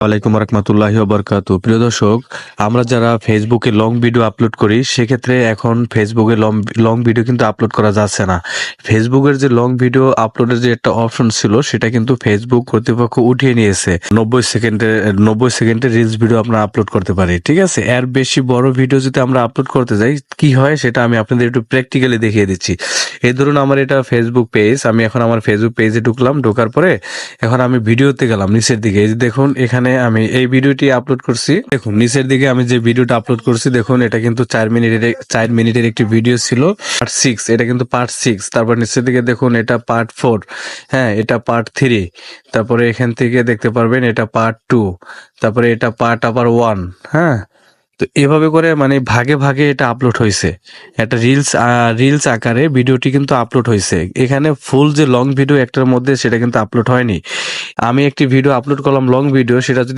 ওয়ালাইকুম রহমতুল্লাহি ওয়া প্রিয় দর্শক, আমরা যারা ফেসবুকে লং ভিডিও আপলোড করি সেক্ষেত্রে এখন ফেসবুকে লং ভিডিও কিন্তু আপলোড করা যাচ্ছে না। ফেসবুকের যে লং ভিডিও আপলোডের যে একটা অপশন ছিল সেটা কিন্তু ফেসবুক কর্তৃপক্ষ উঠিয়ে নিয়েছে। 90 সেকেন্ডের রিলস ভিডিও আমরা আপলোড করতে পারি, ঠিক আছে। এর বেশি বড় ভিডিও যদি আমরা আপলোড করতে যাই কি হয় সেটা আমি আপনাদের একটু প্র্যাকটিক্যালি দেখিয়ে দিচ্ছি। এই ধরুন আমার এটা ফেসবুক পেজ, আমি এখন আমার ফেসবুক পেজে ঢুকলাম, ঢোকার পরে এখন আমি ভিডিওতে গেলাম নিচের দিকে। এই যে দেখুন এখানে আমি এই ভিডিওটি আপলোড করছি। দেখুন নিচের দিকে আমি যে ভিডিওটা আপলোড করছি, দেখুন এটা কিন্তু 4 মিনিটের একটি ভিডিও ছিল। পার্ট 6, এটা কিন্তু পার্ট 6। তারপর নিচের দিকে দেখুন এটা পার্ট 4, হ্যাঁ এটা পার্ট 3। তারপরে এখান থেকে দেখতে পারবেন এটা পার্ট 2, তারপরে এটা পার্ট আবার 1। হ্যাঁ, তো এভাবে করে মানে ভাগে ভাগে এটা আপলোড হয়েছে। একটা রিলস আকারে ভিডিওটি কিন্তু আপলোড হয়েছে। এখানে ফুল যে লং ভিডিও একটার মধ্যে সেটা কিন্তু আপলোড হয়নি। আমি একটি ভিডিও আপলোড করলাম লং ভিডিও, সেটা যদি